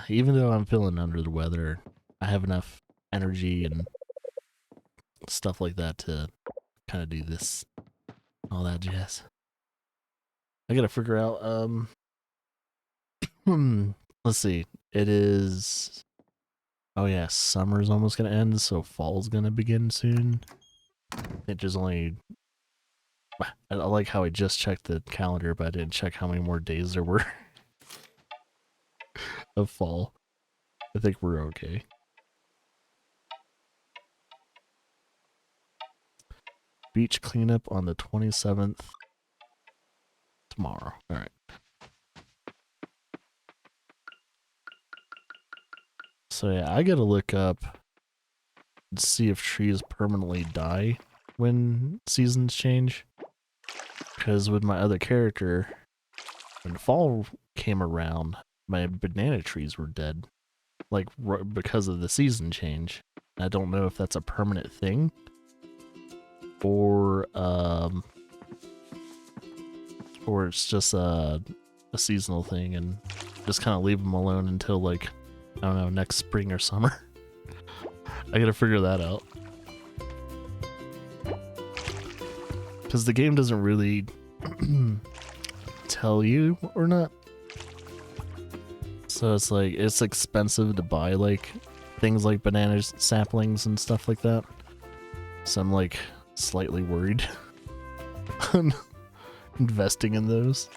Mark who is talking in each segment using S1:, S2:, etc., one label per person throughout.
S1: Even though I'm feeling under the weather, I have enough energy and stuff like that to kind of do this, all that jazz. I gotta figure out, let's see. It is, oh yeah, summer's almost gonna end, so fall's gonna begin soon. It just only, I like how I just checked the calendar, but I didn't check how many more days there were of fall. I think we're okay. Beach cleanup on the 27th. Tomorrow. Alright. So yeah, I gotta look up and see if trees permanently die when seasons change. Because with my other character, when fall came around, my banana trees were dead. Like, because of the season change. I don't know if that's a permanent thing. Or it's just a seasonal thing and just kind of leave them alone until, like, I don't know, next spring or summer. I gotta figure that out. Because the game doesn't really tell you or not. So it's like, it's expensive to buy, like, things like banana saplings and stuff like that. So I'm, like, slightly worried on investing in those.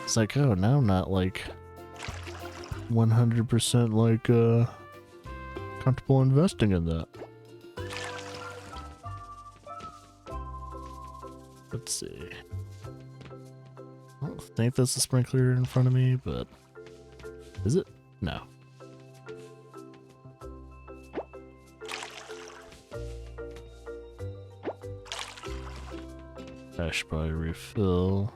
S1: It's like, oh, now I'm not, like, 100% like comfortable investing in that. Let's see. I don't think that's a sprinkler in front of me, but is it? No. Trash by refill.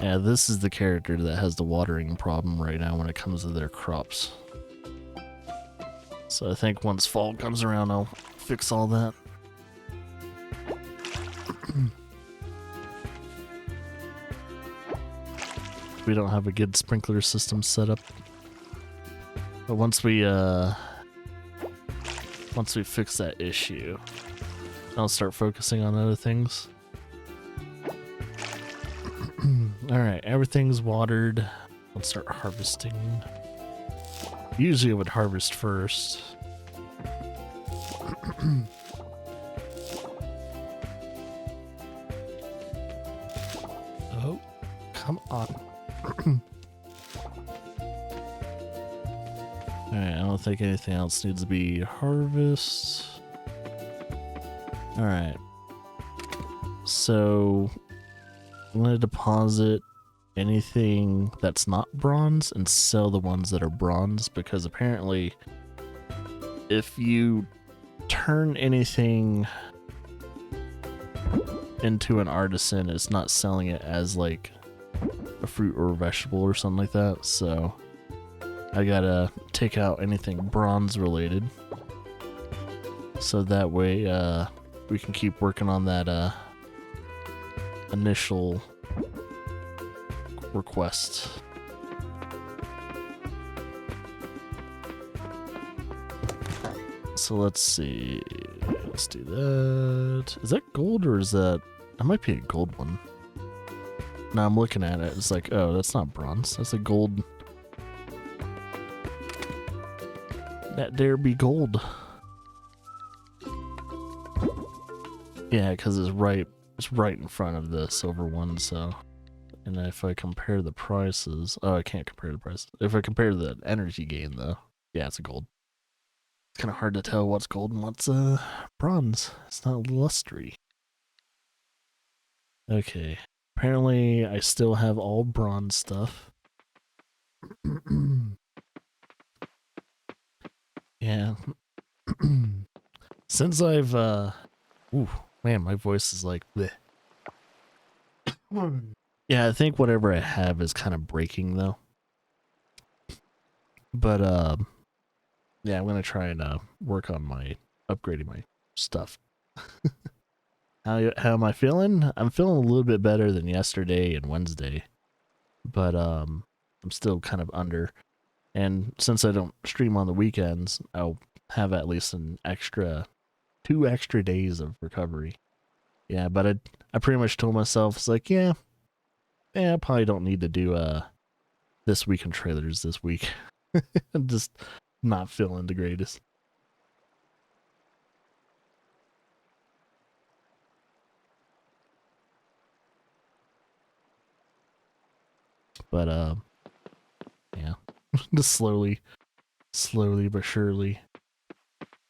S1: Yeah, this is the character that has the watering problem right now when it comes to their crops. So I think once fall comes around, I'll fix all that. We don't have a good sprinkler system set up. But once we fix that issue, I'll start focusing on other things. Alright, everything's watered. Let's start harvesting. Usually I would harvest first. Oh, come on. Alright, I don't think anything else needs to be harvested. Alright. So I'm going to deposit anything that's not bronze and sell the ones that are bronze, because apparently if you turn anything into an artisan, it's not selling it as like a fruit or a vegetable or something like that. So I gotta take out anything bronze related, so that way we can keep working on that initial request. So let's see. Let's do that. Is that gold or is that might be a gold one. Now I'm looking at it. It's like, oh, that's not bronze. That's a gold. That dare be gold. Yeah, because it's right in front of the silver one, so. And if I compare the prices, oh, I can't compare the prices. If I compare the energy gain, though, yeah, it's a gold. It's kind of hard to tell what's gold and what's bronze. It's not lustre. Okay, apparently I still have all bronze stuff. Yeah. Since I've ooh, man, my voice is like bleh. Yeah, I think whatever I have is kind of breaking though. But yeah, I'm gonna try and work on my upgrading my stuff. How am I feeling? I'm feeling a little bit better than yesterday and Wednesday. but I'm still kind of under. And since I don't stream on the weekends, I'll have at least an extra 2 extra days of recovery. Yeah, but I pretty much told myself, it's like, yeah, I probably don't need to do this week in trailers this week. I'm just not feeling the greatest. But yeah, just slowly but surely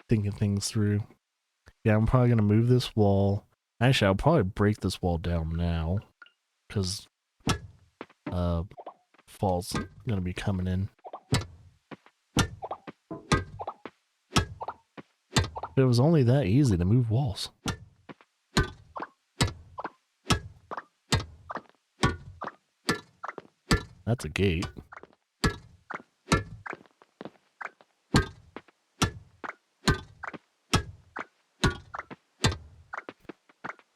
S1: thinking things through. Yeah, I'm probably gonna move this wall. Actually, I'll probably break this wall down now, because fall's gonna be coming in. It was only that easy to move walls. That's a gate.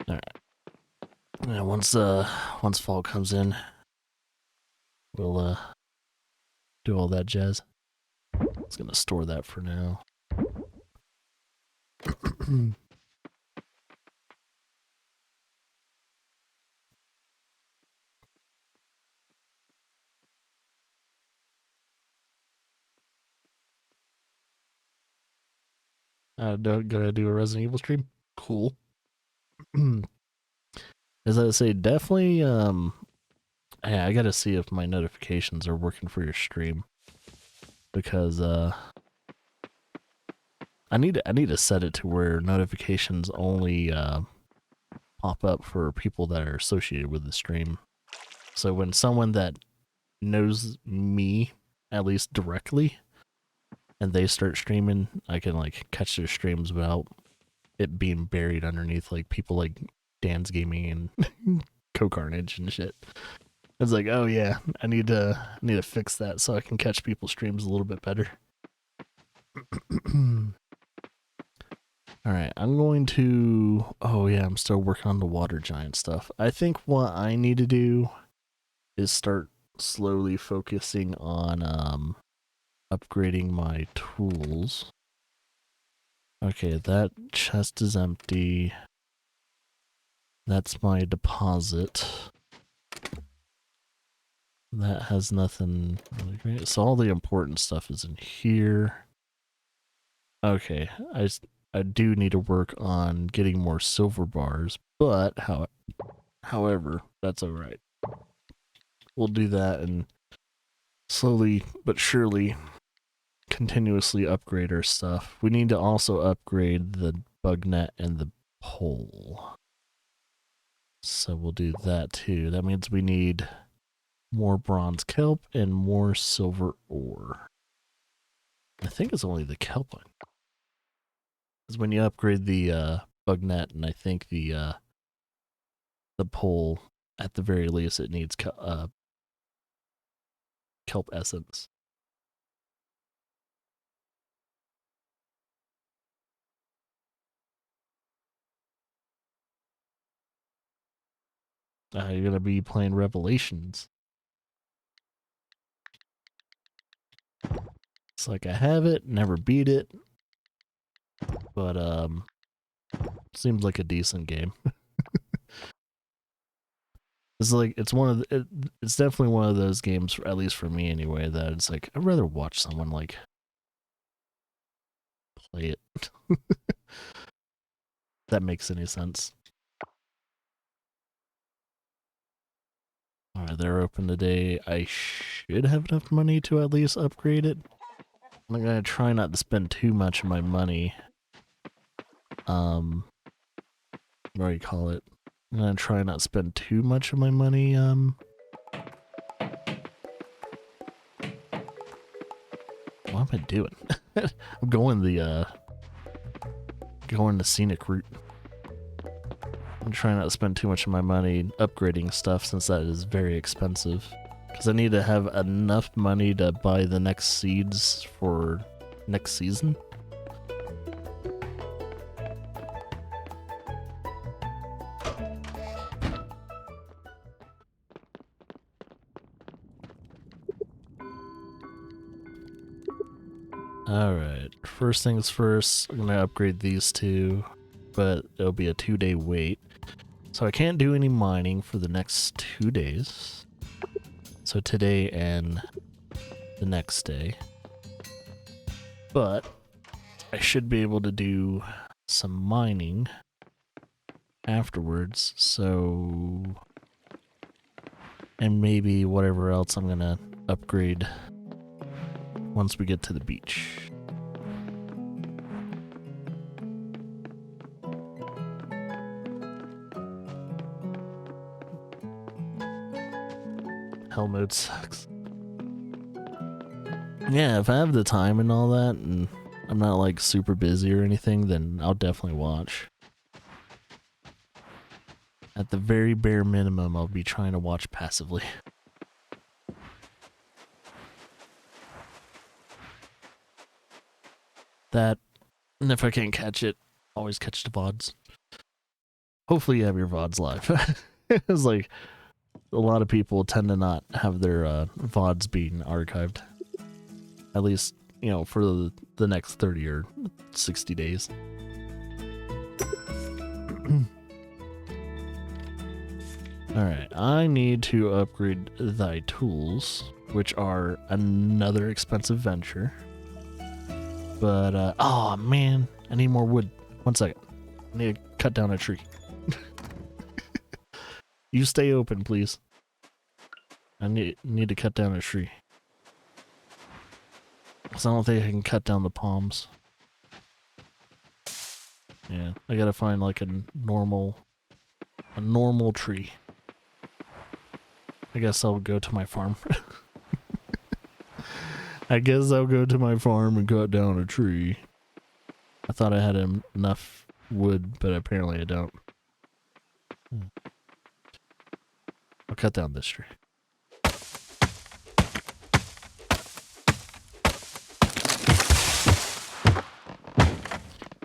S1: Alright. Yeah, once fall comes in, we'll do all that jazz. I was gonna store that for now. Gonna do a Resident Evil stream. Cool. As I say, definitely. Yeah, I gotta see if my notifications are working for your stream, because I need to set it to where notifications only pop up for people that are associated with the stream. So when someone that knows me, at least directly, and they start streaming, I can like catch their streams without it being buried underneath like people like Dan's Gaming and Co-Carnage and shit. It's like, oh yeah, I need to fix that so I can catch people's streams a little bit better. Alright, I'm going to... Oh yeah, I'm still working on the water giant stuff. I think what I need to do is start slowly focusing on upgrading my tools. Okay, that chest is empty. That's my deposit. That has nothing really great. So all the important stuff is in here. Okay, I do need to work on getting more silver bars, but however, that's alright. We'll do that and slowly but surely continuously upgrade our stuff. We need to also upgrade the bug net and the pole. So we'll do that too. That means we need more bronze kelp and more silver ore. I think it's only the kelp one. Because when you upgrade the bug net and I think the pole, at the very least, it needs kelp essence. You're gonna be playing Revelations. It's like I have it, never beat it, but seems like a decent game. It's like it's it's definitely one of those games, at least for me anyway, that it's like I'd rather watch someone like play it. That makes any sense. Alright, they're open today. I should have enough money to at least upgrade it. I'm gonna try not to spend too much of my money. What do you call it? I'm gonna try not to spend too much of my money, what am I doing? I'm going the scenic route. I'm trying not to spend too much of my money upgrading stuff since that is very expensive. Because I need to have enough money to buy the next seeds for next season. Alright, first things first, I'm gonna upgrade these two, but it'll be a 2-day wait. So I can't do any mining for the next 2 days. So today and the next day. But I should be able to do some mining afterwards, so... And maybe whatever else I'm gonna upgrade once we get to the beach. Hell mode sucks. Yeah, if I have the time and all that, and I'm not like super busy or anything, then I'll definitely watch. At the very bare minimum, I'll be trying to watch passively. That, and if I can't catch it, always catch the VODs. Hopefully you have your VODs live. It's like, a lot of people tend to not have their VODs being archived. At least, you know, for the next 30 or 60 days. Alright, I need to upgrade thy tools, which are another expensive venture. But, oh man, I need more wood. 1 second. I need to cut down a tree. You stay open, please. I need to cut down a tree. Because I don't think I can cut down the palms. Yeah, I gotta find like a normal tree. I guess I'll go to my farm. I guess I'll go to my farm and cut down a tree. I thought I had enough wood, but apparently I don't. I'll cut down this tree.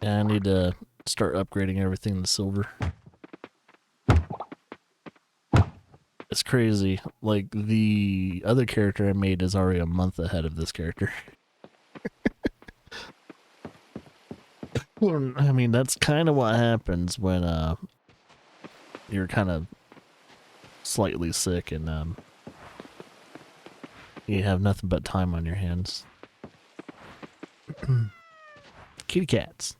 S1: Yeah, I need to start upgrading everything to silver. It's crazy. Like, the other character I made is already a month ahead of this character. I mean, that's kind of what happens when you're kind of slightly sick and you have nothing but time on your hands. Kitty cats.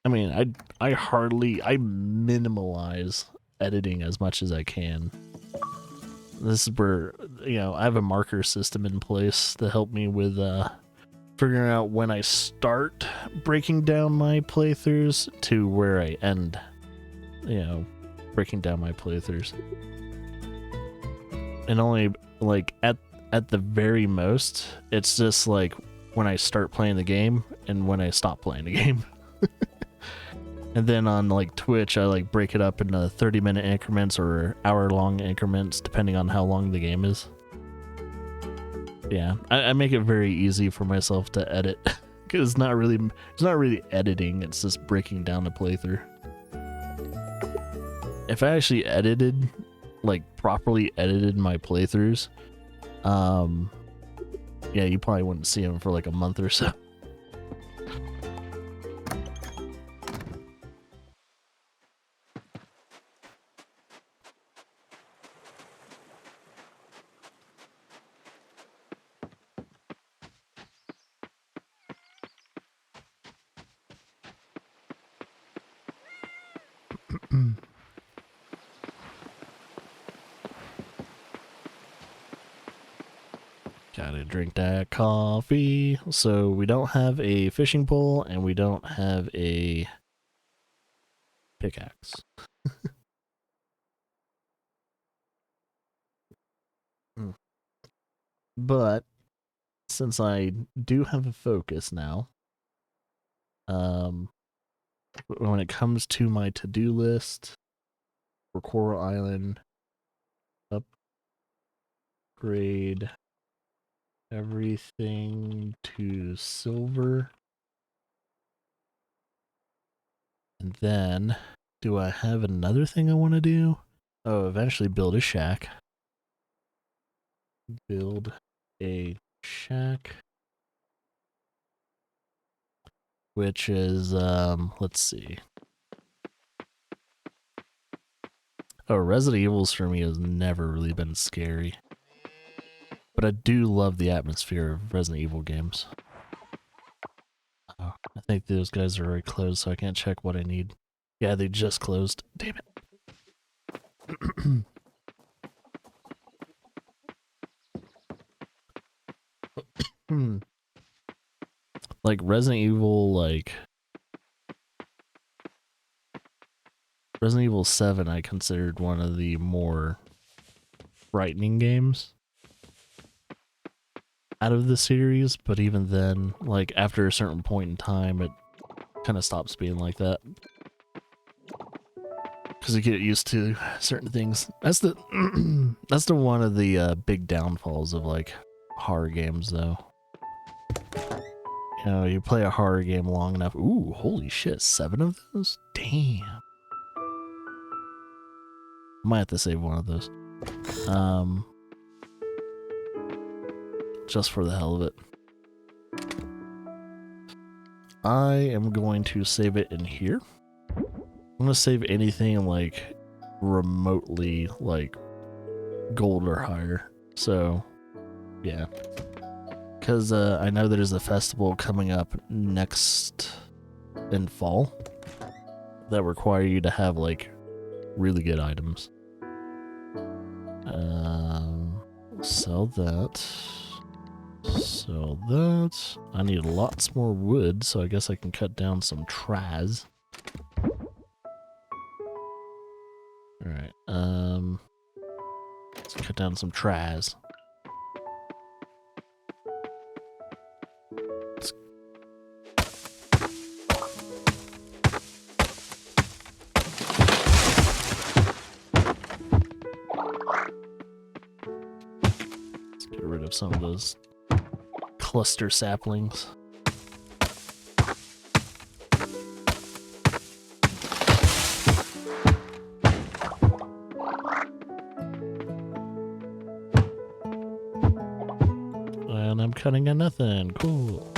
S1: I mean, I minimalize editing as much as I can. This is where, you know, I have a marker system in place to help me with figuring out when I start breaking down my playthroughs to where I end, you know, breaking down my playthroughs. And only, like, at the very most, it's just, like, when I start playing the game and when I stop playing the game. And then on, like, Twitch, I, like, break it up into 30-minute increments or hour-long increments, depending on how long the game is. Yeah, I make it very easy for myself to edit. Because it's not really editing, it's just breaking down the playthrough. If I actually edited, like, properly edited my playthroughs, yeah, you probably wouldn't see them for, like, a month or so. Gotta drink that coffee. So we don't have a fishing pole and we don't have a pickaxe. But since I do have a focus now, when it comes to my to-do list for Coral Island, upgrade everything to silver. And then, do I have another thing I want to do? Oh, eventually build a shack. Build a shack. Which is, let's see. Oh, Resident Evils for me has never really been scary. But I do love the atmosphere of Resident Evil games. Oh, I think those guys are already closed, so I can't check what I need. Yeah, they just closed. Damn it. Like Resident Evil, Resident Evil 7 I considered one of the more frightening games out of the series, but even then, like after a certain point in time, it kind of stops being like that. Because you get used to certain things. That's the that's the one of the big downfalls of like horror games, though. You know, you play a horror game long enough. Ooh, holy shit, 7 of those? Damn. Might have to save one of those. Just for the hell of it. I am going to save it in here. I'm gonna save anything like remotely like gold or higher. So, yeah. Because I know there's a festival coming up next in fall that require you to have like really good items. Sell that. Sell that. I need lots more wood, so I guess I can cut down some trees. Alright, let's cut down some trees. Get rid of some of those cluster saplings. And I'm cutting at nothing. Cool.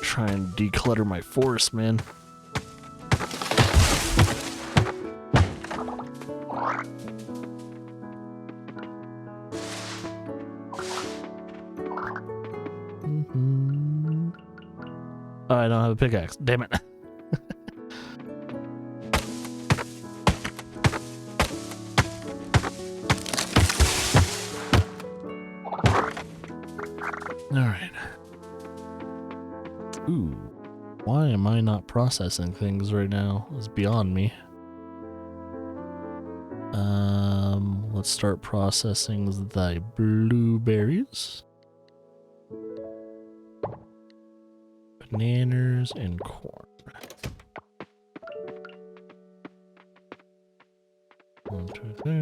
S1: Try and declutter my forest, man. Oh, I don't have a pickaxe. Damn it. Alright. Ooh. Why am I not processing things right now? It's beyond me. Let's start processing the blueberries. Bananas and corn. 1, 2, 3.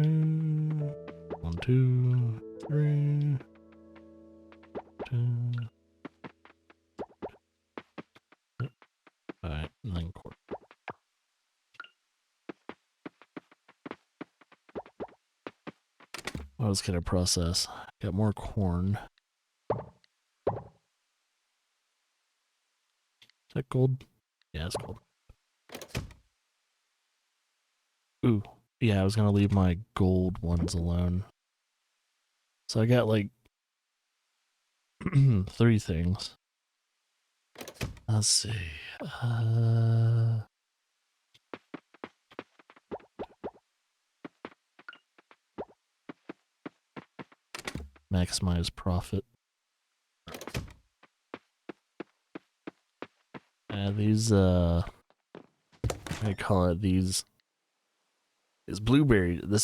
S1: 1, 2, 3. 2. Alright, and then corn. What else can I process? Got more corn. Is that gold? Yeah, it's gold. Ooh, yeah, I was gonna leave my gold ones alone. So I got like 3 things. Let's see. Maximize profit. These what do you call it? This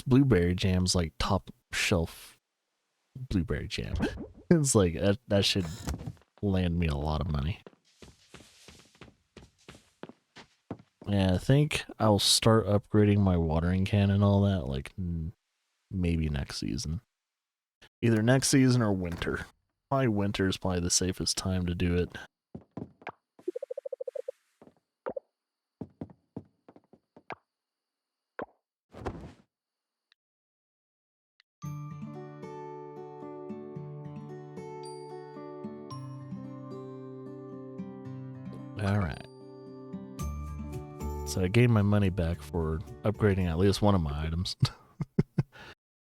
S1: blueberry jam's like top shelf blueberry jam. It's like that should land me a lot of money. Yeah, I think I'll start upgrading my watering can and all that, like, maybe next season. Either next season or winter. Probably winter is probably the safest time to do it. Alright. So I gained my money back for upgrading at least one of my items.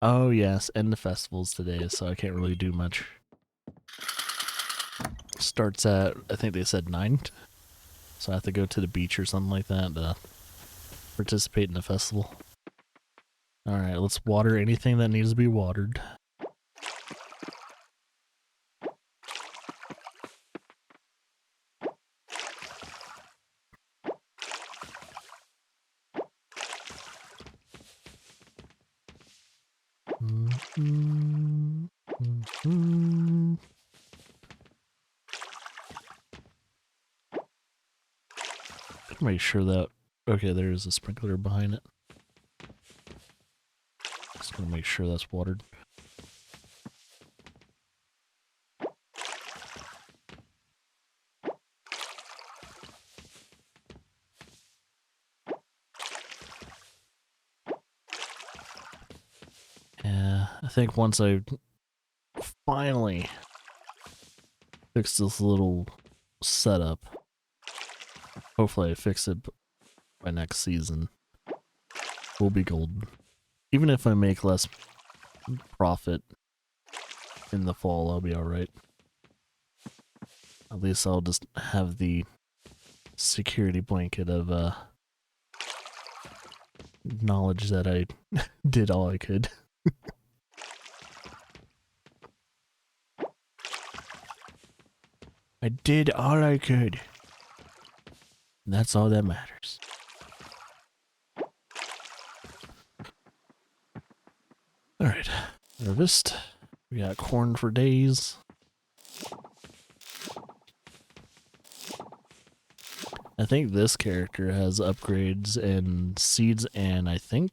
S1: Oh yes, and the festival's today, so I can't really do much. Starts at, I think they said 9. So I have to go to the beach or something like that to participate in the festival. Alright, let's water anything that needs to be watered. Make sure that, okay, there's a sprinkler behind it. Just gonna make sure that's watered. Yeah, I think once I finally fix this little setup, hopefully I fix it by next season, we'll be golden. Even if I make less profit in the fall, I'll be alright. At least I'll just have the security blanket of knowledge that I did all I could. I did all I could. And that's all that matters. Alright, harvest. We got corn for days. I think this character has upgrades and seeds and I think,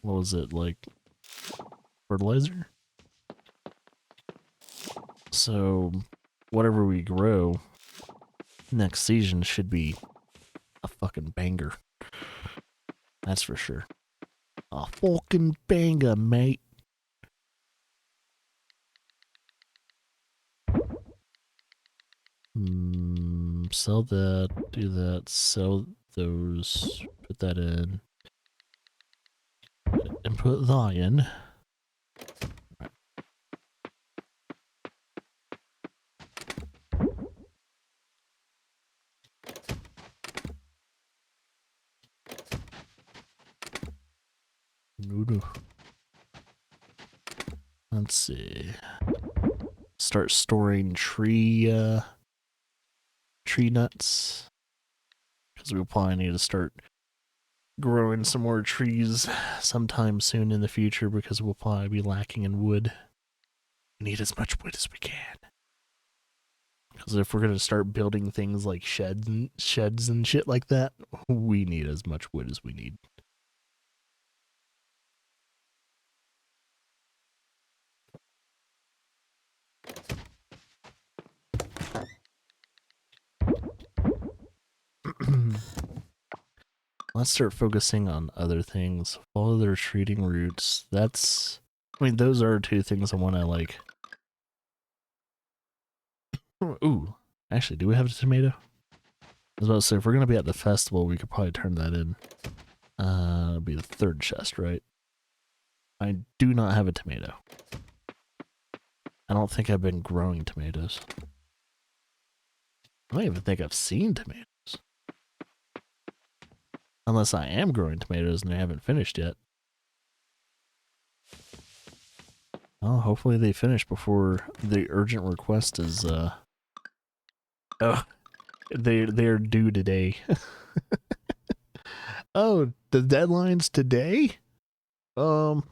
S1: what was it, like fertilizer? So whatever we grow next season should be a fucking banger. That's for sure. A fucking banger, mate. Sell that, do that, sell those, put that in, and put that in. Right. Let's see. Start storing tree nuts. Because we'll probably need to start growing some more trees sometime soon in the future because we'll probably be lacking in wood. We need as much wood as we can. Because if we're gonna start building things like sheds and shit like that, we need as much wood as we need. Let's start focusing on other things. Follow their retreating routes. That's, I mean, those are two things I want to like. Ooh, actually, do we have a tomato? I was about to say, if we're gonna be at the festival, we could probably turn that in. It'll be the third chest, right? I do not have a tomato. I don't think I've been growing tomatoes. I don't even think I've seen tomatoes. Unless I am growing tomatoes and they haven't finished yet. Oh, hopefully they finish before the urgent request is, Oh, they're due today. Oh, the deadline's today? Well,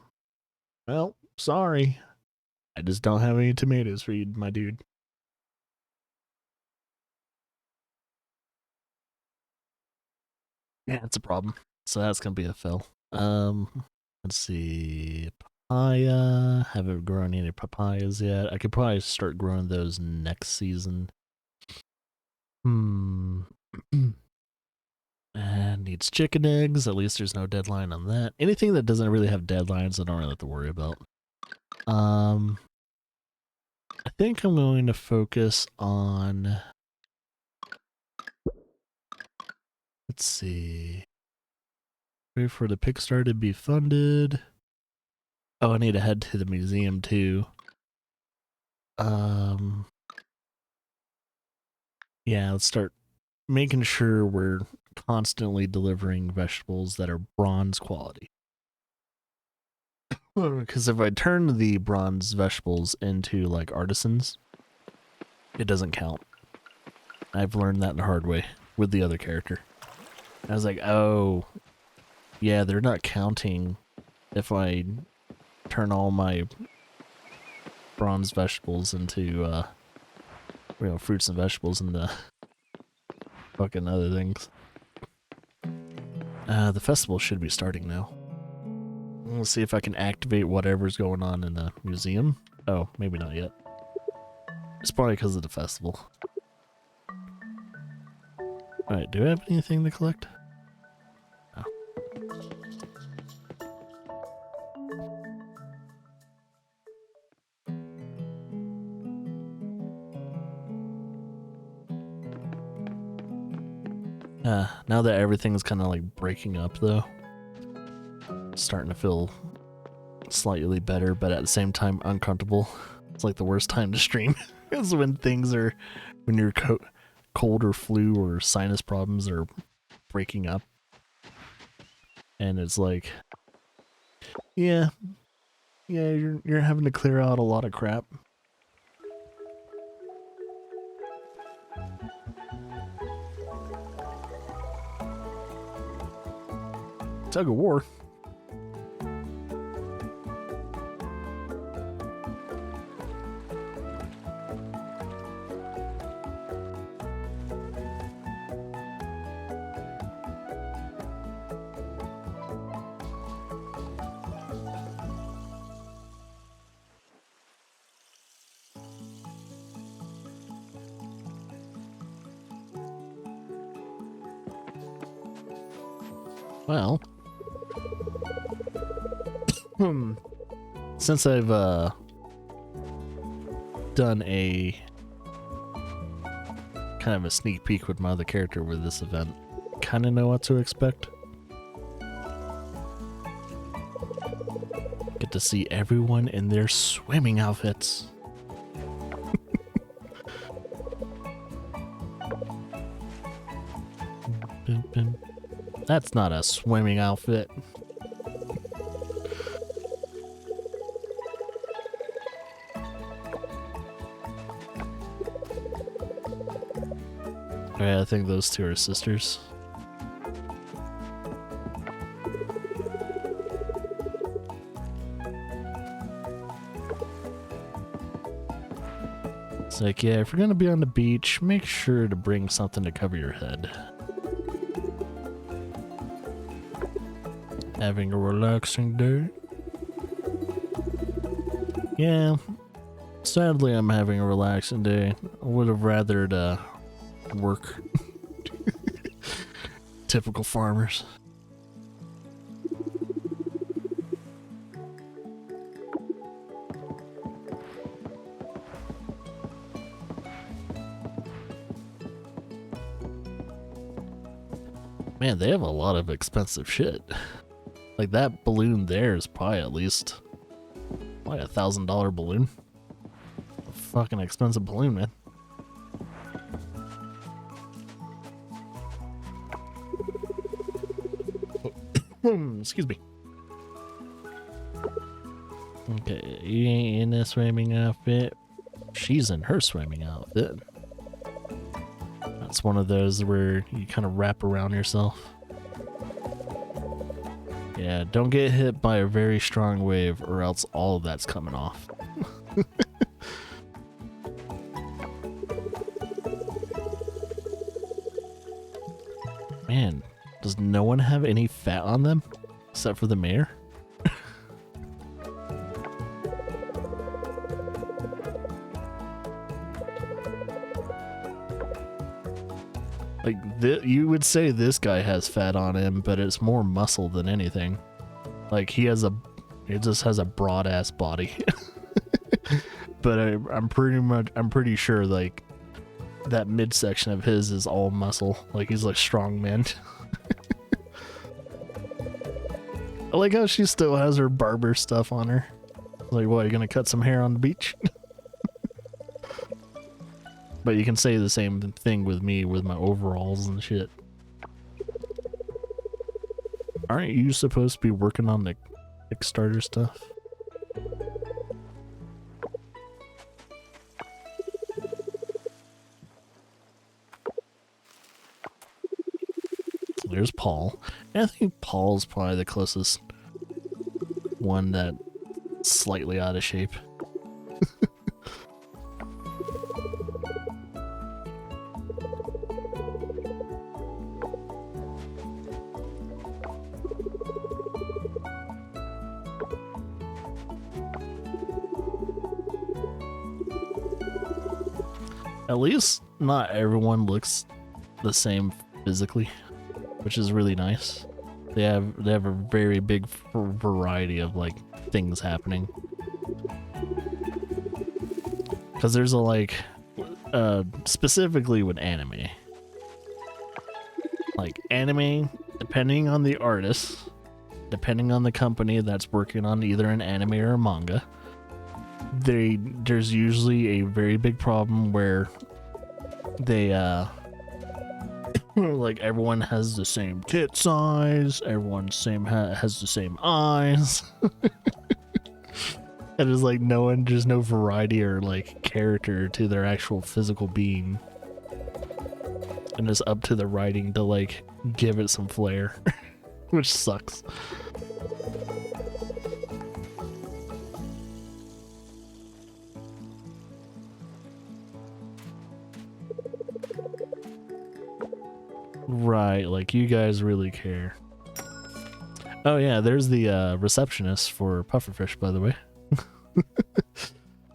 S1: sorry. I just don't have any tomatoes for you, my dude. Yeah, it's a problem. So that's gonna be a fail. Let's see. Papaya. Haven't grown any papayas yet. I could probably start growing those next season. And needs chicken eggs. At least there's no deadline on that. Anything that doesn't really have deadlines, I don't really have to worry about. I think I'm going to focus on. Let's see. Wait for the Pixar to be funded. Oh, I need to head to the museum too. Yeah, let's start making sure we're constantly delivering vegetables that are bronze quality. Because if I turn the bronze vegetables into like artisans, it doesn't count. I've learned that the hard way with the other character. I was like, oh, yeah, they're not counting if I turn all my bronze vegetables into, fruits and vegetables into fucking other things. The festival should be starting now. We'll see if I can activate whatever's going on in the museum. Oh, maybe not yet. It's probably because of the festival. Alright, do I have anything to collect? Oh. Now that everything's kind of like breaking up though, it's starting to feel slightly better, but at the same time uncomfortable. It's like the worst time to stream is when you're cold or flu or sinus problems are breaking up. And it's like, yeah, you're having to clear out a lot of crap. Tug of war. Well, since I've done a kind of a sneak peek with my other character with this event, kind of know what to expect. Get to see everyone in their swimming outfits. That's not a swimming outfit. Okay, I think those two are sisters. It's like, yeah, if you're gonna be on the beach, make sure to bring something to cover your head. Having a relaxing day? Yeah, sadly I'm having a relaxing day. I would have rathered work. Typical farmers. Man, they have a lot of expensive shit. Like that balloon there is probably at least like $1,000 balloon. A fucking expensive balloon, man. Excuse me. Okay, you ain't in a swimming outfit. She's in her swimming outfit. That's one of those where you kind of wrap around yourself. Yeah, don't get hit by a very strong wave or else all of that's coming off. Man, Does no one have any fat on them except for the mayor? Like, you would say this guy has fat on him, but it's more muscle than anything. Like, he just has a broad ass body. But I'm pretty sure, like, that midsection of his is all muscle. Like, he's like strong man. I like how she still has her barber stuff on her. Like, what, you gonna cut some hair on the beach? But you can say the same thing with me with my overalls and shit. Aren't you supposed to be working on the Kickstarter stuff? So there's Paul. And I think Paul's probably the closest one that's slightly out of shape. At least not everyone looks the same physically, which is really nice. They have a very big variety of like things happening. Because there's a like specifically with anime. Like anime, depending on the artist, depending on the company that's working on either an anime or a manga, there's usually a very big problem where they like everyone has the same tit size, everyone has the same eyes. And it's like there's no variety or like character to their actual physical being. And it's up to the writing to like give it some flair, which sucks. Right, like you guys really care. Oh yeah, there's the receptionist for Pufferfish, by the way.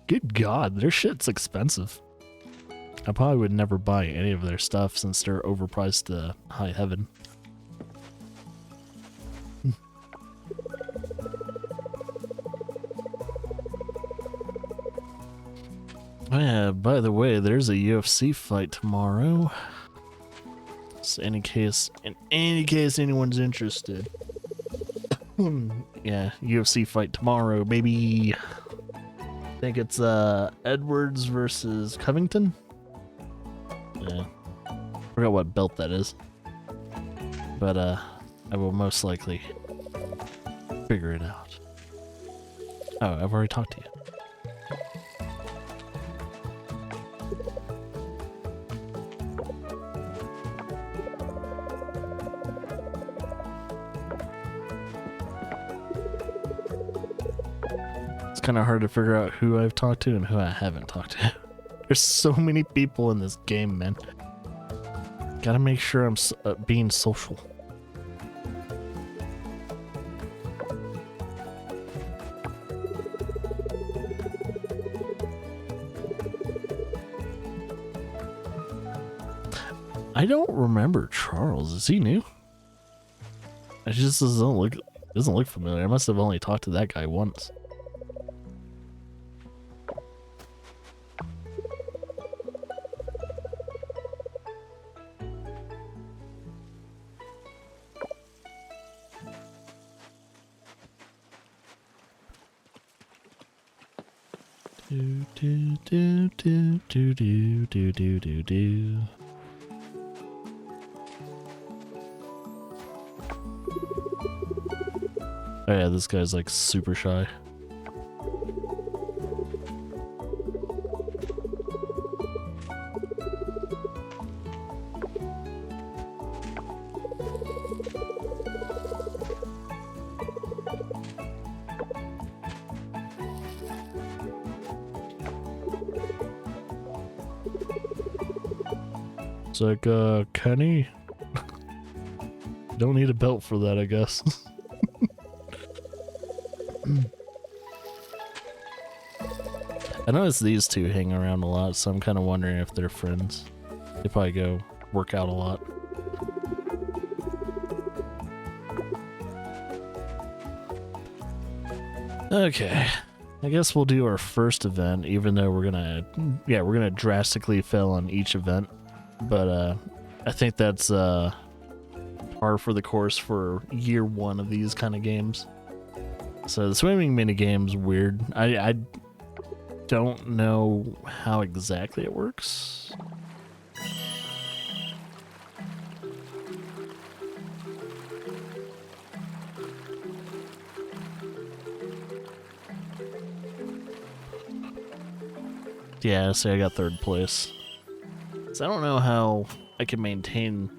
S1: Good God, their shit's expensive. I probably would never buy any of their stuff since they're overpriced to high heaven. Oh yeah, by the way, there's a UFC fight tomorrow. So in any case anyone's interested. Yeah, UFC fight tomorrow, baby. I think it's Edwards versus Covington. Yeah, forgot what belt that is, but I will most likely figure it out. Oh, I've already talked to you. It's kind of hard to figure out who I've talked to and who I haven't talked to. There's so many people in this game, man. Gotta make sure I'm being social. I don't remember Charles. Is he new? It just doesn't look familiar. I must have only talked to that guy once. Do. Oh yeah, this guy's like super shy. It's like, Kenny? You don't need a belt for that, I guess. I noticed these two hang around a lot, so I'm kind of wondering if they're friends. They probably go work out a lot. Okay, I guess we'll do our first event, even though we're gonna drastically fail on each event. But I think that's par for the course for year one of these kind of games. So the swimming mini game's weird. I don't know how exactly it works. Yeah, see, I got third place. So I don't know how I can maintain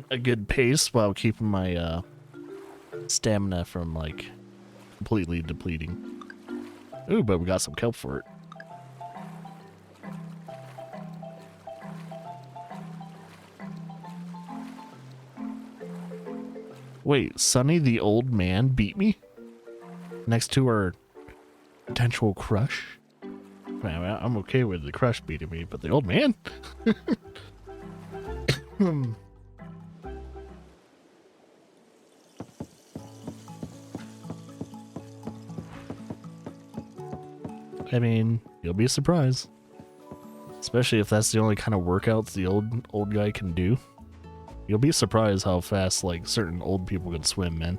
S1: a good pace while keeping my stamina from like completely depleting. Ooh, but we got some kelp for it. Wait, Sonny the old man beat me? Next to our potential crush? Man, I'm okay with the crush beating me, but the old man? I mean, you'll be surprised. Especially if that's the only kind of workouts the old guy can do. You'll be surprised how fast like certain old people can swim, man.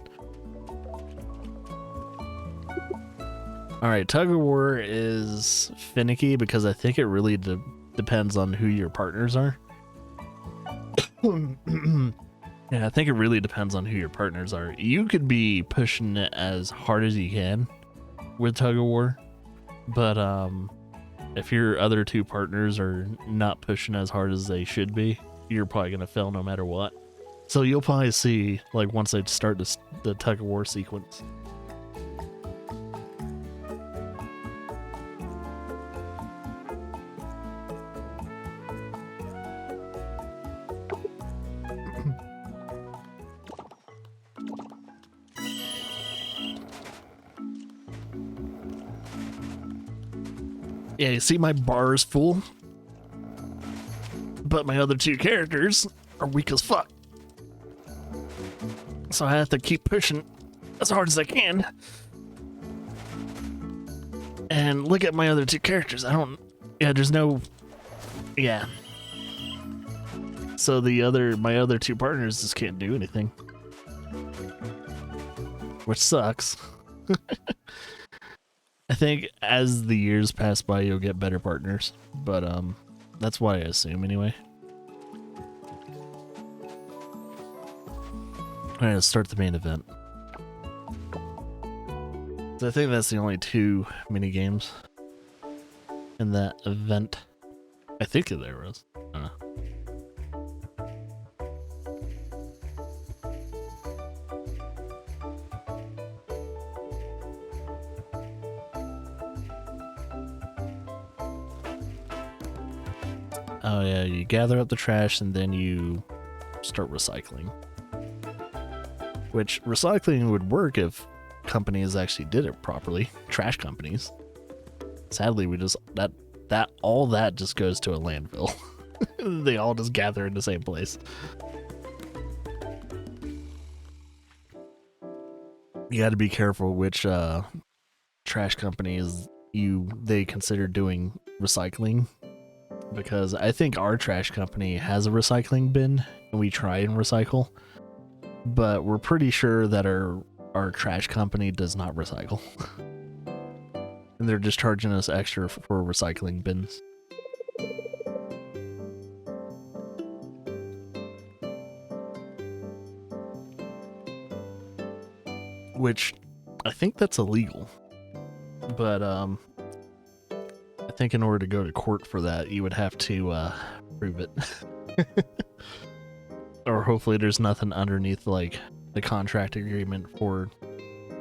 S1: Alright, tug of war is finicky because I think it really depends on who your partners are. Yeah, I think it really depends on who your partners are. You could be pushing it as hard as you can with tug of war, but if your other two partners are not pushing as hard as they should be, you're probably gonna fail no matter what. So you'll probably see, like, once they start the tug of war sequence. Yeah, you see my bar is full, but my other two characters are weak as fuck. So I have to keep pushing as hard as I can. And look at my other two characters. There's no, yeah. So my other two partners just can't do anything. Which sucks. I think as the years pass by, you'll get better partners, but that's what I assume anyway. All right, let's start the main event. So I think that's the only two mini games in that event. I think there was. I don't know. Oh yeah, you gather up the trash and then you start recycling. Which recycling would work if companies actually did it properly. Trash companies. Sadly, we just all that just goes to a landfill. They all just gather in the same place. You got to be careful which trash companies they consider doing recycling. Because I think our trash company has a recycling bin and we try and recycle, but we're pretty sure that our trash company does not recycle. And they're just charging us extra for recycling bins. Which I think that's illegal. But I think in order to go to court for that, you would have to prove it. Or hopefully there's nothing underneath like the contract agreement for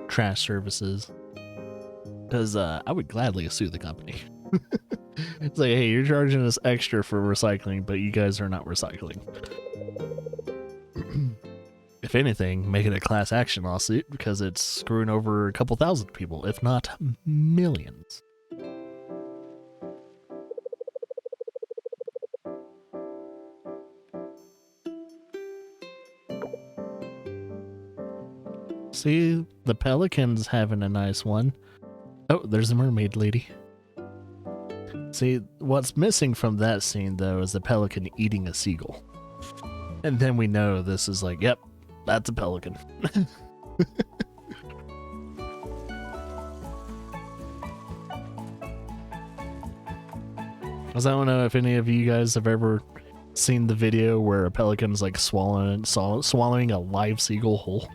S1: trash services. Because I would gladly sue the company. It's like, hey, you're charging us extra for recycling, but you guys are not recycling. if anything, make it a class action lawsuit because it's screwing over a couple thousand people, if not millions. See, the pelican's having a nice one. Oh, there's a mermaid lady. See, what's missing from that scene, though, is the pelican eating a seagull. And then we know this is like, yep, that's a pelican. Because I don't know if any of you guys have ever seen the video where a pelican's like swallowing a live seagull whole.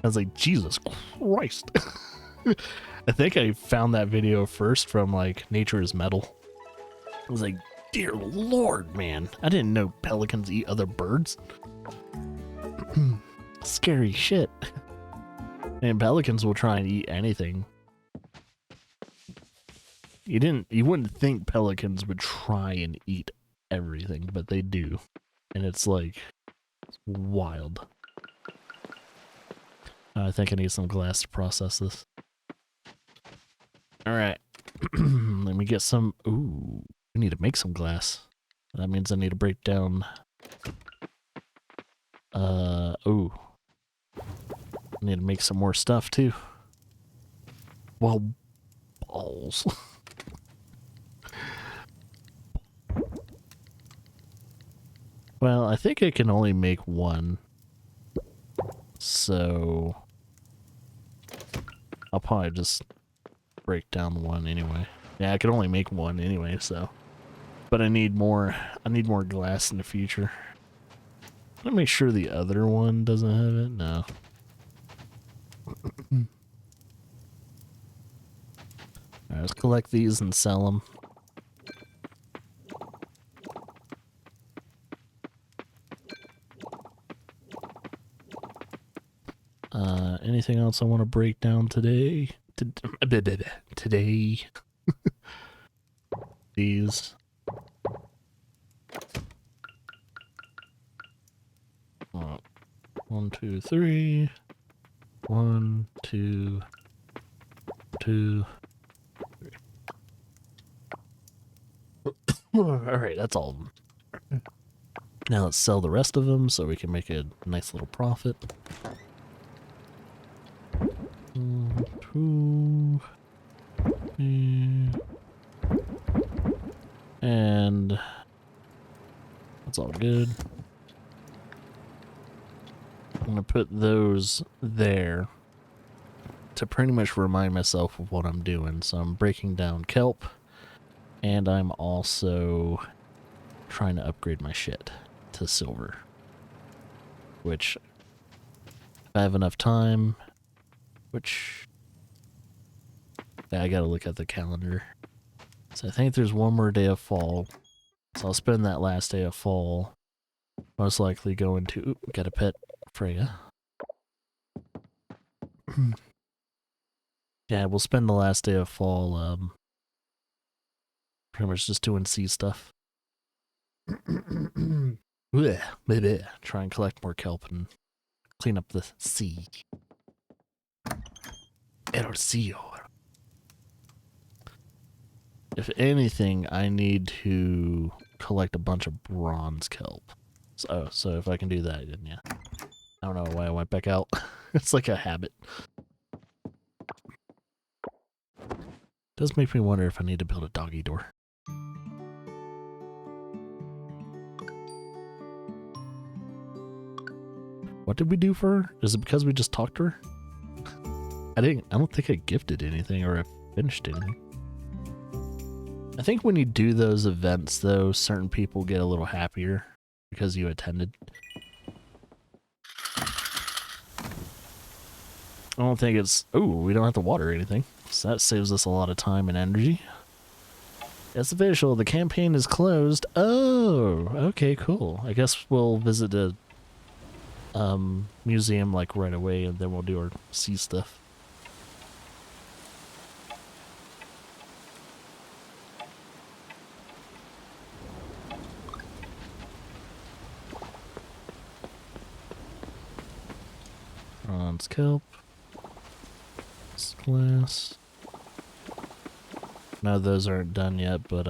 S1: I was like, Jesus Christ. I think I found that video first from like Nature is Metal. I was like, dear Lord, man. I didn't know pelicans eat other birds. Scary shit. And pelicans will try and eat anything. You wouldn't think pelicans would try and eat everything, but they do. And it's like, it's wild. I think I need some glass to process this. Alright. Let me get some... Ooh, we need to make some glass. That means I need to break down... Ooh. I need to make some more stuff, too. Well, balls. Well, I think I can only make one. So... I'll probably just break down one anyway. Yeah, I can only make one anyway, so... But I need more glass in the future. Let me make sure the other one doesn't have it. No. Alright, let's collect these and sell them. Anything else I want to break down today? Today. These. One, two, three. 1, 2, 2, 3. Alright, that's all of them. Now let's sell the rest of them so we can make a nice little profit. 1, 2, 3. And that's all good. I'm going to put those there to pretty much remind myself of what I'm doing. So I'm breaking down kelp, and I'm also trying to upgrade my shit to silver. Which, if I have enough time, which, yeah, I gotta look at the calendar. So I think there's one more day of fall. So I'll spend that last day of fall most likely going to, get a pet. Freya. Yeah, we'll spend the last day of fall, pretty much just doing sea stuff. Try and collect more kelp and clean up the sea. Erosio. If anything, I need to collect a bunch of bronze kelp. So if I can do that, then yeah. I don't know why I went back out. It's like a habit. Does make me wonder if I need to build a doggy door. What did we do for her? Is it because we just talked to her? I don't think I gifted anything or I finished anything. I think when you do those events though, certain people get a little happier because you attended. I don't think it's... Ooh, we don't have to water anything. So that saves us a lot of time and energy. It's official. The campaign is closed. Oh, okay, cool. I guess we'll visit a museum like right away and then we'll do our sea stuff. bronze kelp. Glass. No, those aren't done yet, but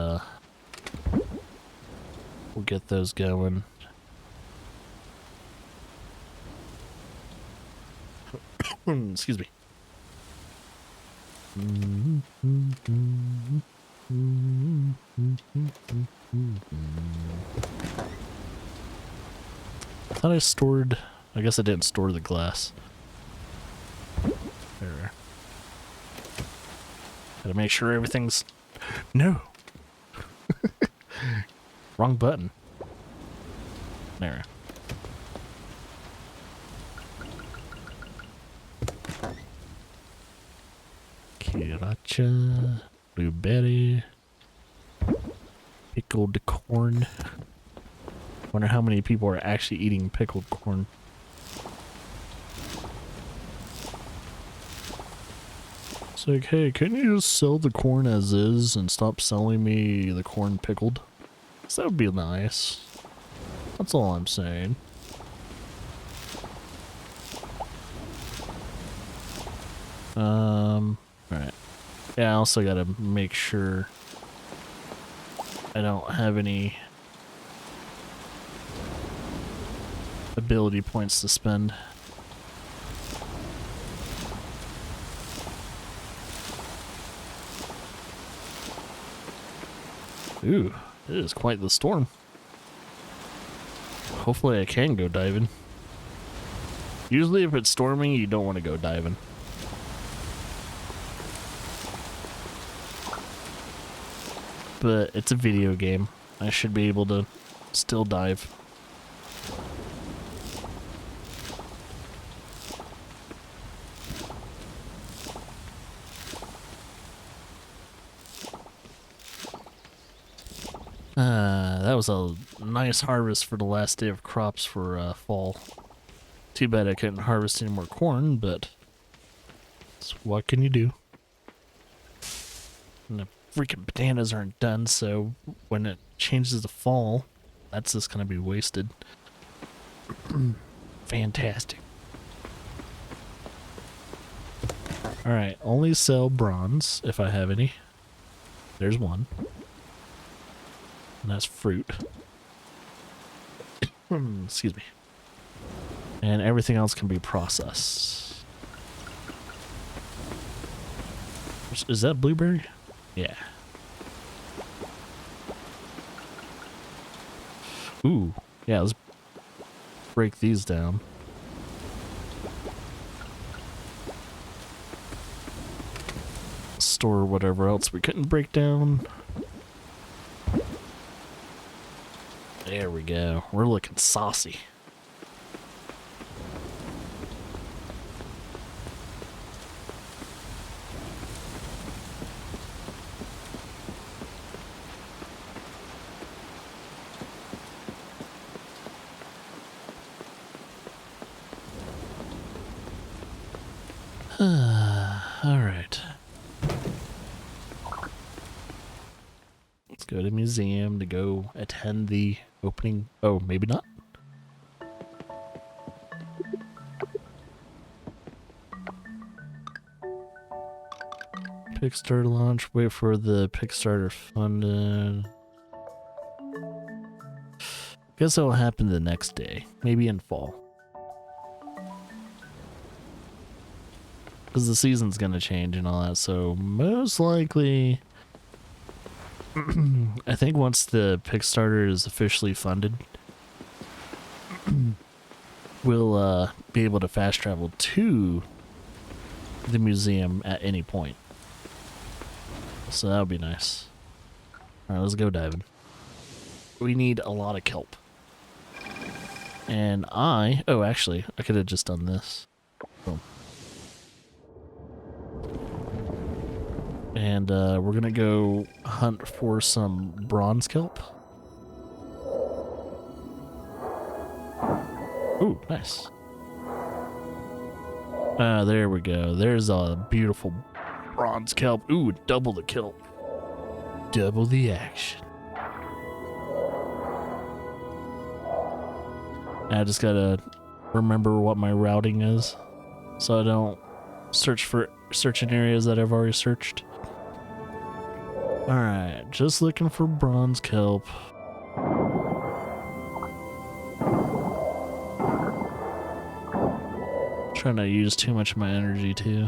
S1: we'll get those going. Excuse me. I thought I stored... I guess I didn't store the glass. There. Gotta make sure everything's... No! Wrong button. There. Sriracha, blueberry, pickled corn. Wonder how many people are actually eating pickled corn. It's like, hey, couldn't you just sell the corn as is and stop selling me the corn pickled? 'Cause that would be nice. That's all I'm saying. Alright. Yeah, I also gotta make sure I don't have any ability points to spend. Ooh, it is quite the storm. Hopefully I can go diving. Usually if it's storming, you don't want to go diving. But it's a video game. I should be able to still dive. That was a nice harvest for the last day of crops for fall. Too bad I couldn't harvest any more corn, but what can you do? And the freaking bananas aren't done, so when it changes to fall, that's just gonna be wasted. Fantastic. Alright, only sell bronze if I have any. There's one. And that's fruit. Excuse me. And everything else can be processed. Is that blueberry? Yeah. Ooh. Yeah, let's break these down. Store whatever else we couldn't break down. There we go. We're looking saucy. All right. Let's go to the museum to go attend the opening. Oh, maybe not. Kickstarter launch. Wait for the Kickstarter funded. Guess that'll happen the next day. Maybe in fall. Because the season's gonna change and all that, so most likely... I think once the Kickstarter is officially funded, we'll be able to fast travel to the museum at any point. So that would be nice. Alright, let's go diving. We need a lot of kelp. And oh actually, I could have just done this. Boom. And we're gonna go hunt for some bronze kelp. Ooh, nice. There we go. There's a beautiful bronze kelp. Ooh, double the kelp. Double the action. I just gotta remember what my routing is. so I don't search in areas that I've already searched. Alright, just looking for bronze kelp. Trying not to use too much of my energy too.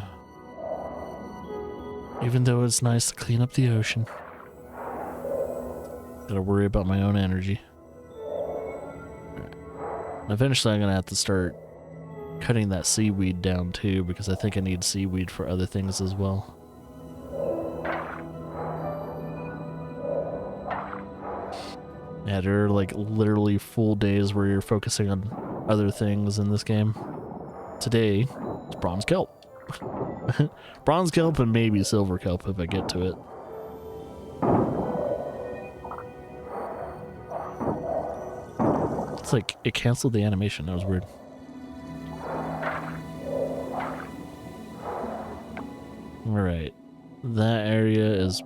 S1: Even though it's nice to clean up the ocean. Gotta worry about my own energy. Right. Eventually I'm gonna have to start cutting that seaweed down too, because I think I need seaweed for other things as well. Yeah, there are like literally full days where you're focusing on other things in this game. Today, it's bronze kelp. Bronze kelp and maybe silver kelp if I get to it. It's like, it canceled the animation, that was weird. Alright, that area is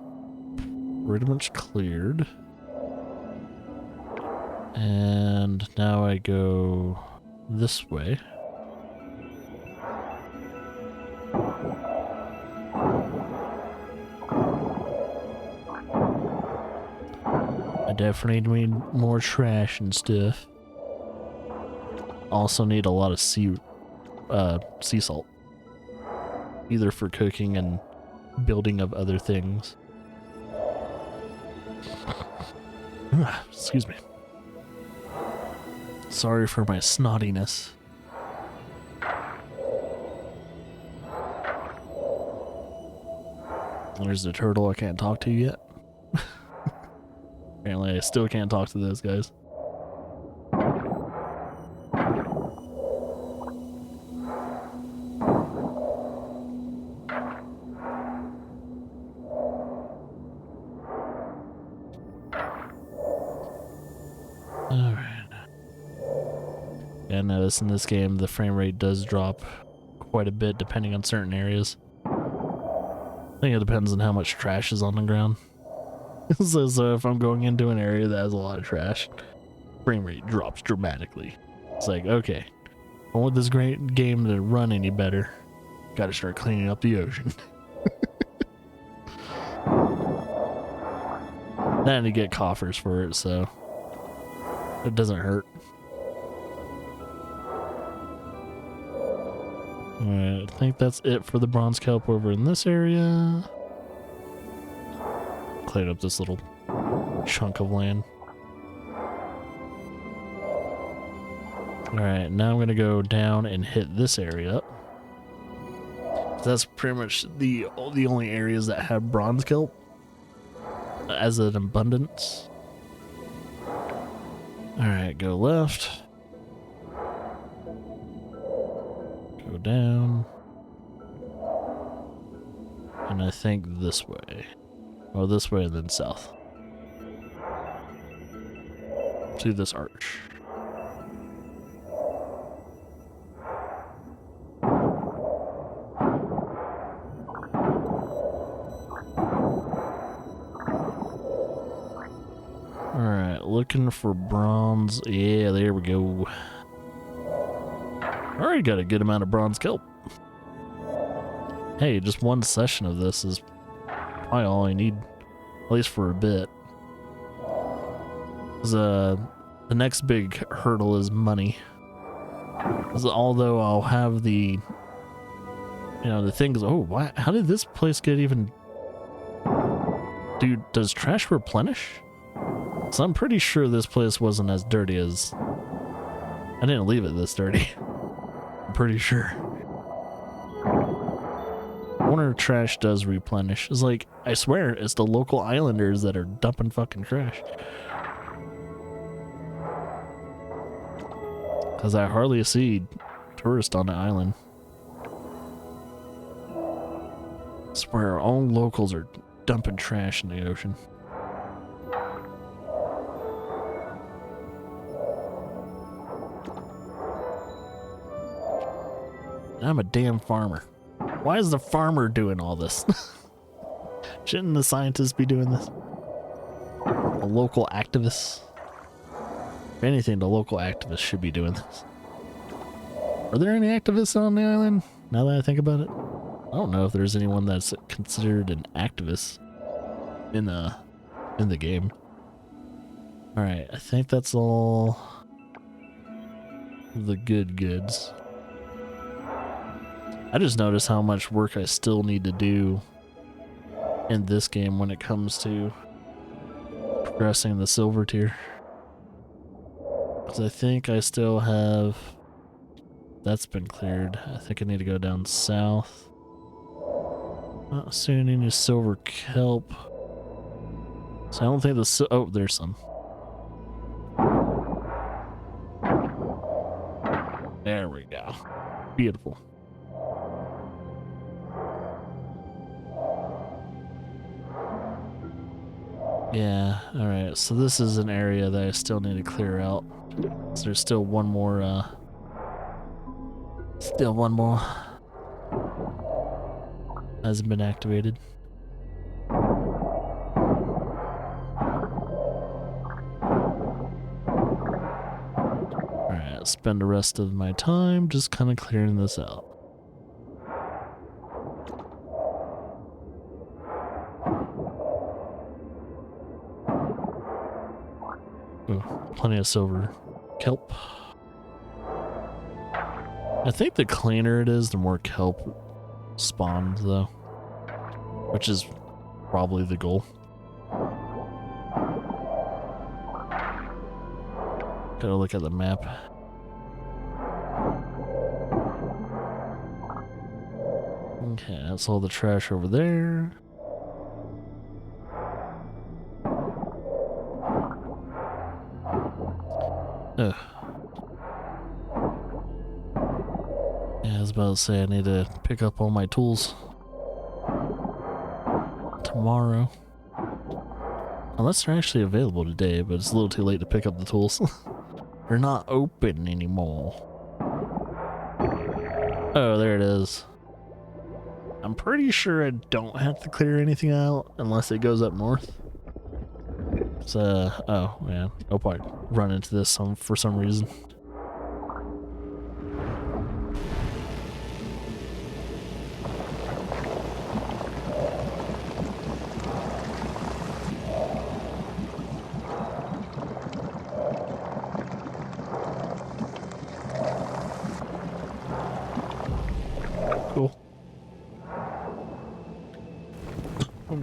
S1: pretty much cleared. And now I go this way. I definitely need more trash and stuff. Also need a lot of sea salt. Either for cooking and building of other things. Excuse me. Sorry for my snottiness. There's the turtle I can't talk to yet. Apparently I still can't talk to those guys. I notice in this game the frame rate does drop quite a bit depending on certain areas. I think it depends on how much trash is on the ground. So if I'm going into an area that has a lot of trash, frame rate drops dramatically. It's like, okay, I want this great game to run any better, gotta start cleaning up the ocean. Then to get coffers for it, so it doesn't hurt. Alright, I think that's it for the bronze kelp over in this area. Cleared up this little chunk of land. Alright, now I'm gonna go down and hit this area up. That's pretty much the only areas that have bronze kelp as an abundance. Alright, go left. Go down. And I think this way. Oh, this way and then south. To this arch. Alright, looking for bronze. Yeah, there we go. Already got a good amount of bronze kelp. Hey, just one session of this is probably all I need, at least for a bit. The next big hurdle is money. Although I'll have the, the things. Oh, why? How did this place get even? Dude, does trash replenish? So I'm pretty sure this place wasn't as dirty as. I didn't leave it this dirty. I'm pretty sure. I wonder if trash does replenish. It's like, I swear, it's the local islanders that are dumping fucking trash. Because I hardly see tourists on the island. I swear, our own locals are dumping trash in the ocean. I'm a damn farmer. Why is the farmer doing all this? Shouldn't the scientists be doing this? The local activists? If anything, the local activists should be doing this. Are there any activists on the island? now that I think about it. I don't know if there's anyone that's considered an activist in the game. Alright, I think that's all the goods. I just noticed how much work I still need to do in this game when it comes to progressing the silver tier. Because I think I still have... That's been cleared. I think I need to go down south. Not seeing any silver kelp. So I don't think the... Oh, there's some. There we go. Beautiful. Yeah, alright, so this is an area that I still need to clear out. So there's still one more, hasn't been activated. Alright, I'll spend the rest of my time just kind of clearing this out. Ooh, plenty of silver kelp. I think the cleaner it is, the more kelp spawns, though. Which is probably the goal. Gotta look at the map. Okay, that's all the trash over there. Ugh. Yeah, I was about to say I need to pick up all my tools tomorrow. Unless they're actually available today, but it's a little too late to pick up the tools. They're not open anymore. Oh, there it is. I'm pretty sure I don't have to clear anything out unless it goes up north. So, oh man, I'll probably run into this for some reason. Cool.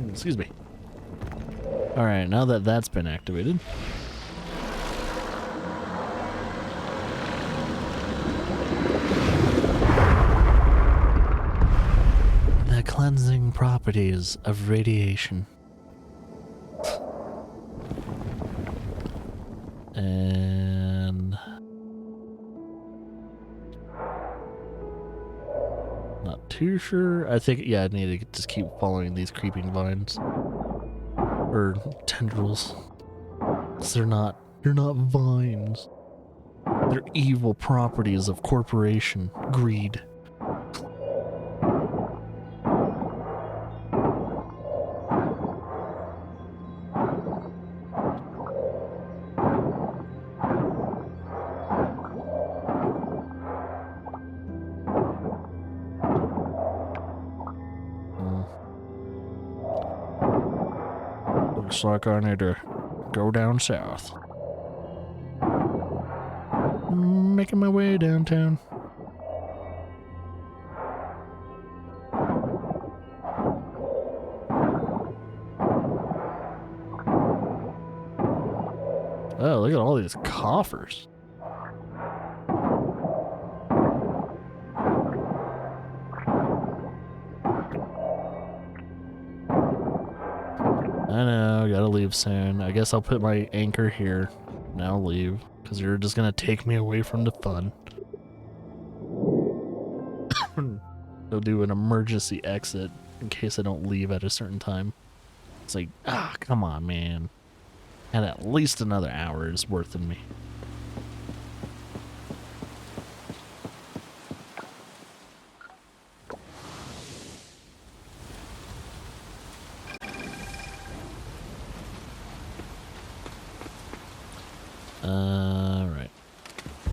S1: Excuse me. Alright, now that that's been activated. The cleansing properties of radiation. And... not too sure. I think, yeah, I need to just keep following these creeping vines. Or tendrils. 'Cause they're not vines. They're evil properties of corporation greed. Looks like I need to go down south. Making my way downtown. Oh, look at all these coffers. I know, gotta leave soon. I guess I'll put my anchor here. Now I'll leave, because you're just gonna take me away from the fun. They'll do an emergency exit in case I don't leave at a certain time. It's like, come on, man. And at least another hour is worth in me.